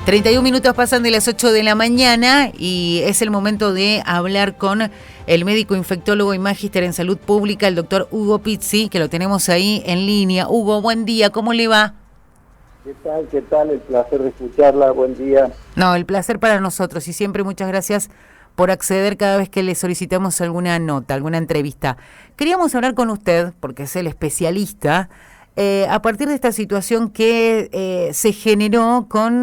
31 minutos pasan de las 8 de la mañana y es el momento de hablar con el médico infectólogo y magíster en salud pública, el doctor Hugo Pizzi, que lo tenemos ahí en línea. Hugo, buen día, ¿cómo le va? ¿Qué tal? ¿Qué tal? El placer de escucharla, buen día. No, el placer para nosotros y siempre muchas gracias por acceder cada vez que le solicitamos alguna nota, alguna entrevista. Queríamos hablar con usted, porque es el especialista, a partir de esta situación que se generó con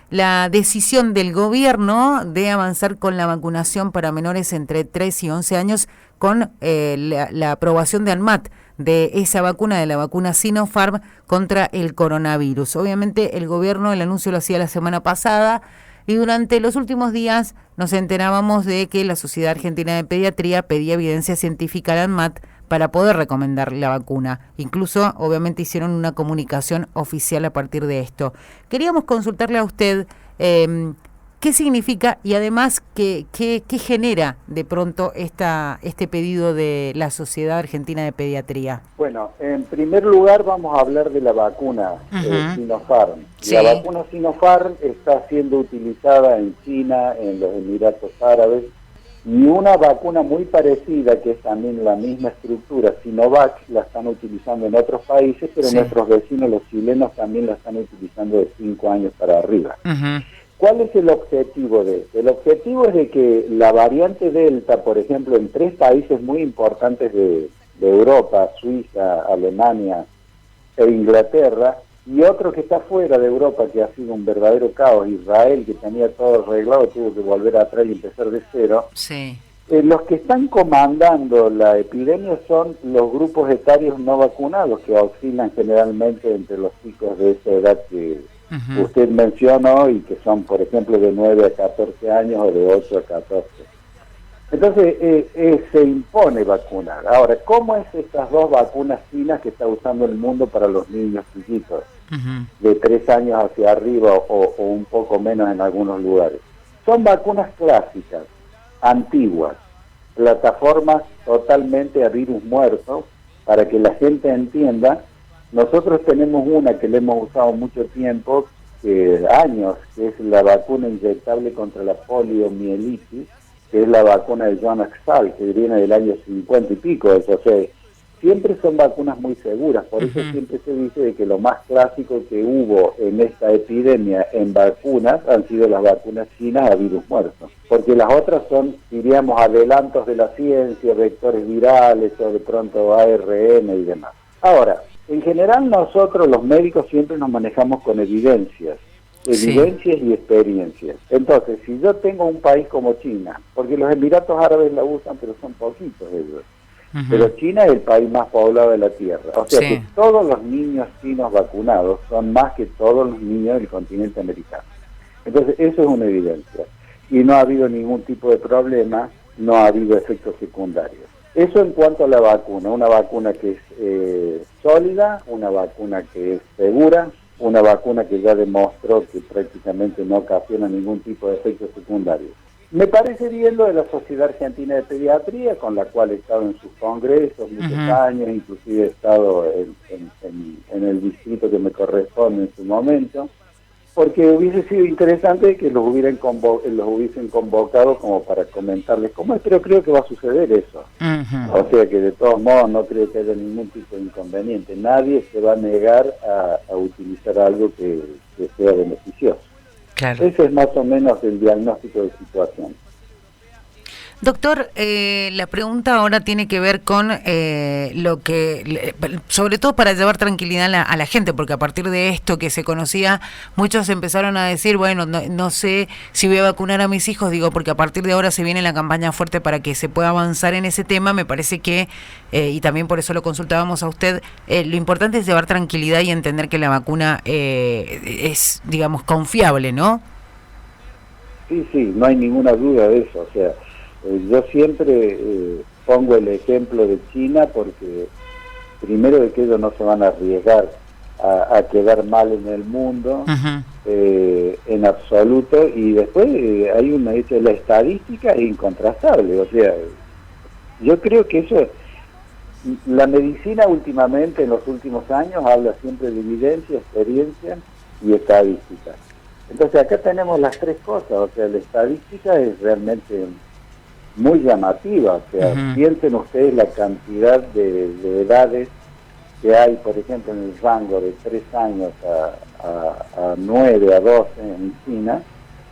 la decisión del gobierno de avanzar con la vacunación para menores entre 3 y 11 años con la aprobación de ANMAT, de esa vacuna, de la vacuna Sinopharm contra el coronavirus. Obviamente el gobierno, el anuncio lo hacía la semana pasada y durante los últimos días nos enterábamos de que la Sociedad Argentina de Pediatría pedía evidencia científica al ANMAT para poder recomendar la vacuna. Incluso, obviamente, hicieron una comunicación oficial a partir de esto. Queríamos consultarle a usted qué significa y además qué genera de pronto este pedido de la Sociedad Argentina de Pediatría. Bueno, en primer lugar vamos a hablar de la vacuna Sinopharm. Sí. La vacuna Sinopharm está siendo utilizada en China, en los Emiratos Árabes, y una vacuna muy parecida, que es también la misma estructura, Sinovac, la están utilizando en otros países, pero Sí. nuestros vecinos, los chilenos, también la están utilizando de 5 años para arriba. Uh-huh. ¿Cuál es el objetivo de esto? El objetivo es de que la variante Delta, por ejemplo, en 3 países muy importantes de Europa, Suiza, Alemania e Inglaterra, y otro que está fuera de Europa, que ha sido un verdadero caos, Israel, que tenía todo arreglado, tuvo que volver atrás y empezar de cero. Sí. Los que están comandando la epidemia son los grupos etarios no vacunados, que oscilan generalmente entre los chicos de esa edad que Uh-huh. usted mencionó, y que son, por ejemplo, de 9 a 14 años o de 8 a 14. Entonces, se impone vacunar. Ahora, ¿cómo es estas 2 vacunas chinas que está usando el mundo para los niños chiquitos, Uh-huh. de 3 años hacia arriba o un poco menos en algunos lugares? Son vacunas clásicas, antiguas, plataformas totalmente a virus muerto. Para que la gente entienda, nosotros tenemos una que le hemos usado mucho tiempo, años, que es la vacuna inyectable contra la poliomielitis, que es la vacuna de Jonas Salk, que viene del año 50 y pico. O sea, siempre son vacunas muy seguras. Por eso siempre se dice de que lo más clásico que hubo en esta epidemia en vacunas han sido las vacunas chinas a virus muerto. Porque las otras son, diríamos, adelantos de la ciencia, vectores virales o de pronto ARN y demás. Ahora, en general nosotros los médicos siempre nos manejamos con evidencias Sí. y experiencias. Entonces, si yo tengo un país como China, porque los Emiratos Árabes la usan, pero son poquitos ellos, Uh-huh. pero China es el país más poblado de la Tierra. O sea Sí. que todos los niños chinos vacunados son más que todos los niños del continente americano. Entonces, eso es una evidencia. Y no ha habido ningún tipo de problema, no ha habido efectos secundarios. Eso en cuanto a la vacuna. Una vacuna que es sólida, una vacuna que es segura, una vacuna que ya demostró que prácticamente no ocasiona ningún tipo de efectos secundarios. Me parece bien lo de la Sociedad Argentina de Pediatría, con la cual he estado en sus congresos muchos Uh-huh. años, inclusive he estado en el distrito que me corresponde en su momento, porque hubiese sido interesante que los hubiesen convocado como para comentarles cómo es, pero creo que va a suceder eso. Uh-huh. O sea que de todos modos no creo que haya ningún tipo de inconveniente. Nadie se va a negar a utilizar algo que sea beneficioso. Claro. Ese es más o menos el diagnóstico de situación. Doctor, la pregunta ahora tiene que ver con lo que, sobre todo para llevar tranquilidad a la gente, porque a partir de esto que se conocía, muchos empezaron a decir, bueno, no sé si voy a vacunar a mis hijos, digo, porque a partir de ahora se viene la campaña fuerte para que se pueda avanzar en ese tema. Me parece que, y también por eso lo consultábamos a usted, lo importante es llevar tranquilidad y entender que la vacuna es, digamos, confiable, ¿no? Sí, no hay ninguna duda de eso. O sea, yo siempre pongo el ejemplo de China porque primero de que ellos no se van a arriesgar a quedar mal en el mundo, Uh-huh. en absoluto, y después hay la estadística es incontrastable. O sea, yo creo que eso, la medicina últimamente, en los últimos años, habla siempre de evidencia, experiencia y estadística. Entonces acá tenemos las tres cosas, o sea, la estadística es realmente muy llamativa, o sea, piensen ustedes la cantidad de edades que hay, por ejemplo, en el rango de 3 años a 9, a 12 en China,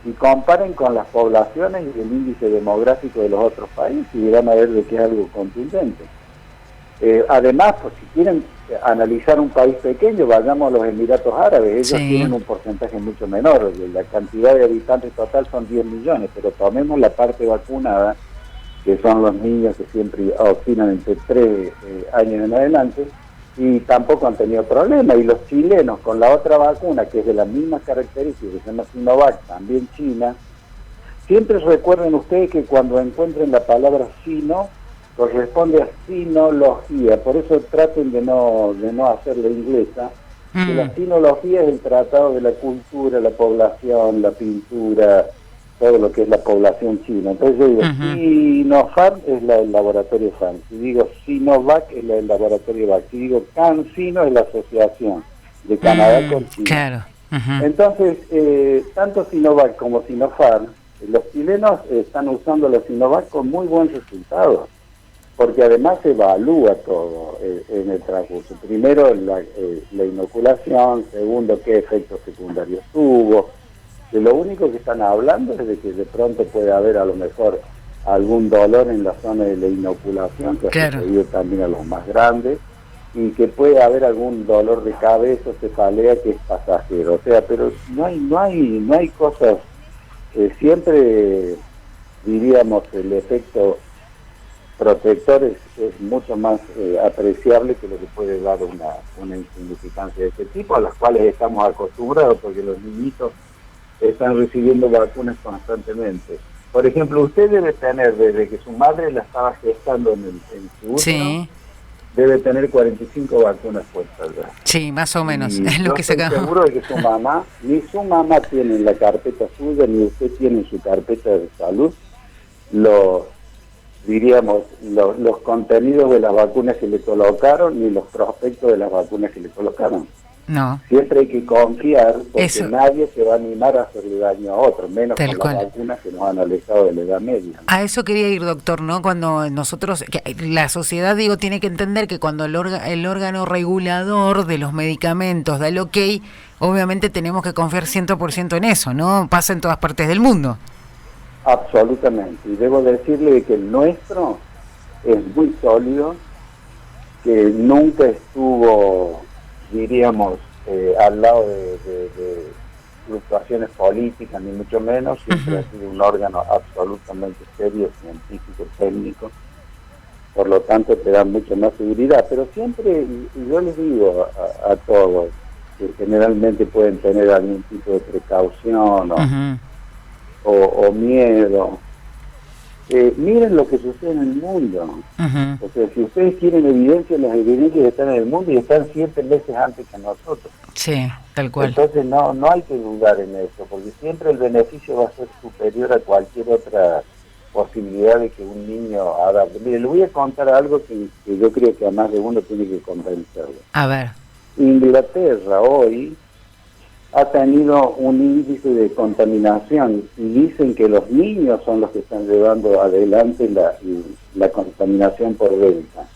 y comparen con las poblaciones y el índice demográfico de los otros países y van a ver de que es algo contundente. Además, pues si quieren analizar un país pequeño, vayamos a los Emiratos Árabes, ellos tienen un porcentaje mucho menor, la cantidad de habitantes total son 10 millones, pero tomemos la parte vacunada, que son los niños que siempre oscilan entre 3 años en adelante, y tampoco han tenido problema. Y los chilenos con la otra vacuna, que es de las mismas características, que se llama Sinovac, también China, siempre recuerden ustedes que cuando encuentren la palabra sino, corresponde a sinología, por eso traten de no hacerla inglesa, que la sinología es el tratado de la cultura, la población, la pintura, todo lo que es la población china. Entonces yo digo, Sinopharm es el laboratorio Pharm, si digo Sinovac es el laboratorio Vac, si digo CanSino es la asociación de Canadá con China. Claro. Entonces, tanto Sinovac como Sinopharm, los chilenos están usando la Sinovac con muy buen resultado, porque además se evalúa todo en el transcurso. Primero la inoculación, segundo qué efectos secundarios tuvo. De lo único que están hablando es de que de pronto puede haber a lo mejor algún dolor en la zona de la inoculación, que ha sucedido también a los más grandes, y que puede haber algún dolor de cabeza, cefalea que es pasajero. O sea, pero no hay cosas, siempre diríamos el efecto protector es mucho más apreciable que lo que puede dar una insignificancia de este tipo, a las cuales estamos acostumbrados, porque los niñitos están recibiendo vacunas constantemente. Por ejemplo, usted debe tener, desde que su madre la estaba gestando en su útero, debe tener 45 vacunas puestas ya. Sí, más o menos, y es lo que se acaba. Estoy seguro de que ni su mamá tiene en la carpeta suya, ni usted tiene en su carpeta de salud los contenidos de las vacunas que le colocaron, ni los prospectos de las vacunas que le colocaron. No. Siempre hay que confiar, porque nadie se va a animar a hacerle daño a otro, menos con las vacunas que nos han alejado de la edad media, ¿no? A eso quería ir, doctor, ¿no? Cuando nosotros, la sociedad, tiene que entender que cuando el órgano regulador de los medicamentos da el ok, obviamente tenemos que confiar 100% en eso, ¿no? Pasa en todas partes del mundo. Absolutamente, y debo decirle que el nuestro es muy sólido, que nunca estuvo, diríamos, al lado de fluctuaciones políticas, ni mucho menos, siempre ha sido un órgano absolutamente serio, científico, técnico, por lo tanto te da mucha más seguridad, pero siempre, y yo les digo a todos, que generalmente pueden tener algún tipo de precaución o miedo, miren lo que sucede en el mundo. O sea, si ustedes quieren evidencia, las evidencias están en el mundo y están 7 veces antes que nosotros. Sí, tal cual. Entonces no hay que dudar en eso, porque siempre el beneficio va a ser superior a cualquier otra posibilidad de que un niño haga. Mire, le voy a contar algo que yo creo que a más de uno tiene que convencerlo. A ver. Inglaterra hoy ha tenido un índice de contaminación y dicen que los niños son los que están llevando adelante la contaminación por Delta.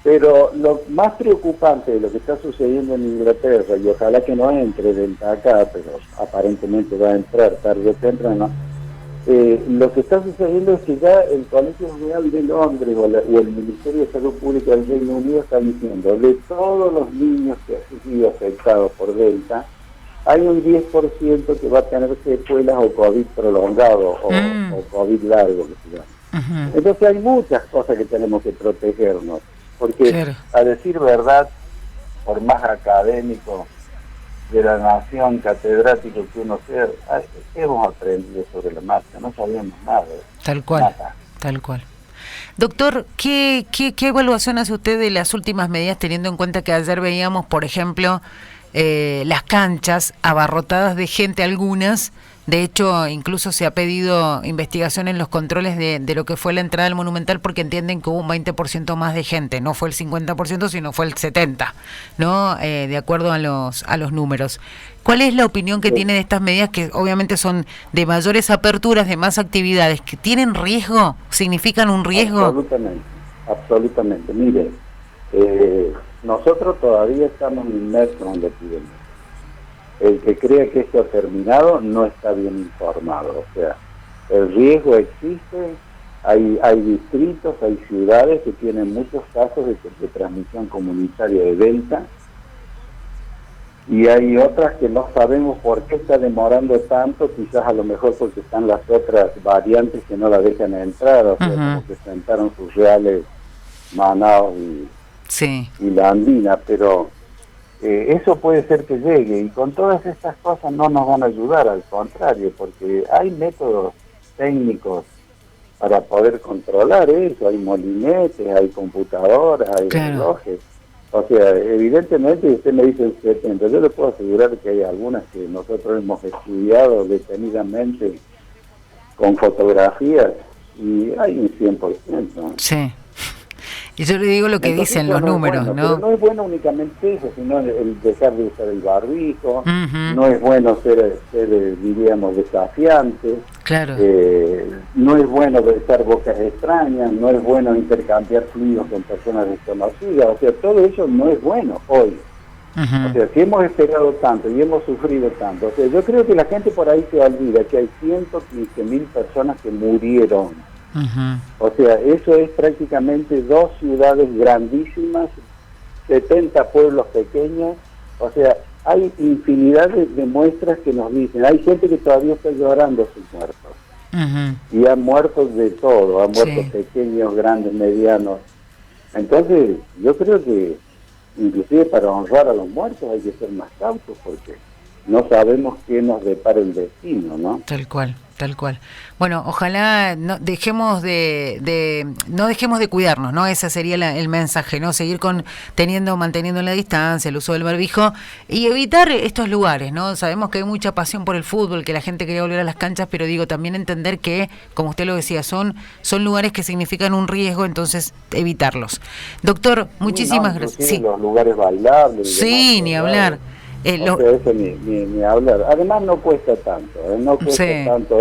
Pero lo más preocupante de lo que está sucediendo en Inglaterra, y ojalá que no entre Delta acá, pero aparentemente va a entrar tarde o temprano, lo que está sucediendo es que ya el Colegio Real de Londres o el Ministerio de Salud Pública del Reino Unido está diciendo, de todos los niños que han sido afectados por Delta, hay un 10% que va a tener secuelas o COVID prolongado o COVID largo, que se llama. Entonces hay muchas cosas que tenemos que protegernos, porque a decir verdad, por más académico de la nación, catedrático que uno sea, hemos aprendido sobre la marcha, no sabíamos nada. Tal cual, tal cual. Doctor, ¿qué evaluación hace usted de las últimas medidas, teniendo en cuenta que ayer veíamos, por ejemplo, las canchas abarrotadas de gente, algunas. De hecho, incluso se ha pedido investigación en los controles de lo que fue la entrada del Monumental, porque entienden que hubo un 20% más de gente, no fue el 50%, sino fue el 70%, ¿no? De acuerdo a los números. ¿Cuál es la opinión que tiene de estas medidas, que obviamente son de mayores aperturas, de más actividades, que tienen riesgo, significan un riesgo? Absolutamente. Mire, nosotros todavía estamos inmersos en la epidemia. El que crea que esto ha terminado no está bien informado. O sea, el riesgo existe, hay distritos, hay ciudades que tienen muchos casos de transmisión comunitaria de Delta, y hay otras que no sabemos por qué está demorando tanto, quizás a lo mejor porque están las otras variantes que no la dejan entrar, o sea, como que sentaron sus reales Manaos y la Andina, pero eso puede ser que llegue, y con todas estas cosas no nos van a ayudar, al contrario, porque hay métodos técnicos para poder controlar eso, hay molinetes, hay computadoras, hay relojes. O sea, evidentemente, usted me dice el 70, yo le puedo asegurar que hay algunas que nosotros hemos estudiado detenidamente con fotografías, y hay un 100%. Sí. Y yo le digo lo que Entonces, dicen los números, bueno, ¿no? Pero no es bueno únicamente eso, sino el dejar de usar el barbijo, no es bueno ser diríamos, desafiante, claro. No es bueno besar bocas extrañas, no es bueno intercambiar fluidos con personas desconocidas, o sea, todo eso no es bueno hoy. O sea, si hemos esperado tanto y hemos sufrido tanto, o sea, yo creo que la gente por ahí se olvida que hay 115.000 personas que murieron. O sea, eso es prácticamente 2 ciudades grandísimas, 70 pueblos pequeños, o sea, hay infinidad de muestras que nos dicen, hay gente que todavía está llorando sus muertos, y han muerto de todo, han muerto pequeños, grandes, medianos. Entonces, yo creo que inclusive para honrar a los muertos hay que ser más cautos, porque no sabemos qué nos depara el destino, ¿no? Tal cual. Bueno, ojalá no dejemos de cuidarnos, ¿no? Ese sería el mensaje, ¿no? Seguir manteniendo la distancia, el uso del barbijo y evitar estos lugares, ¿no? Sabemos que hay mucha pasión por el fútbol, que la gente quería volver a las canchas, pero digo, también entender que, como usted lo decía, son lugares que significan un riesgo, entonces evitarlos. Doctor, muchísimas gracias. Sí, los lugares bailables. Sí, ni hablar. Eso ni hablar. Además no cuesta tanto, tanto,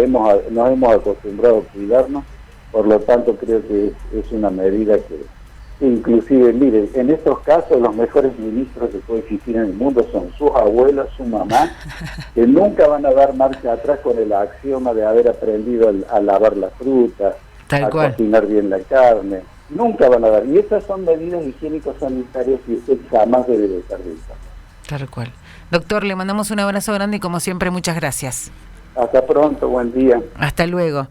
nos hemos acostumbrado a cuidarnos, por lo tanto creo que es una medida que, inclusive, mire, en estos casos los mejores ministros que puede existir en el mundo son sus abuelos, su mamá, que nunca van a dar marcha atrás con el axioma de haber aprendido a lavar la fruta, cocinar bien la carne, nunca van a dar, y esas son medidas higiénico-sanitarias que usted jamás debe dejar de usar. Tal cual. Doctor, le mandamos un abrazo grande y como siempre, muchas gracias. Hasta pronto, buen día. Hasta luego.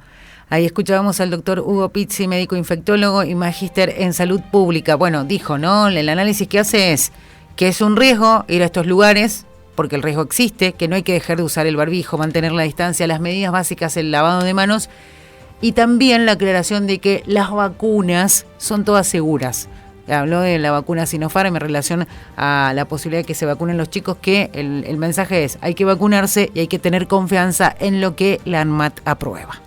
Ahí escuchábamos al doctor Hugo Pizzi, médico infectólogo y magíster en salud pública. Bueno, dijo, ¿no? El análisis que hace es que es un riesgo ir a estos lugares, porque el riesgo existe, que no hay que dejar de usar el barbijo, mantener la distancia, las medidas básicas, el lavado de manos, y también la aclaración de que las vacunas son todas seguras. Habló de la vacuna Sinopharm en relación a la posibilidad de que se vacunen los chicos, que el mensaje es, hay que vacunarse y hay que tener confianza en lo que la ANMAT aprueba.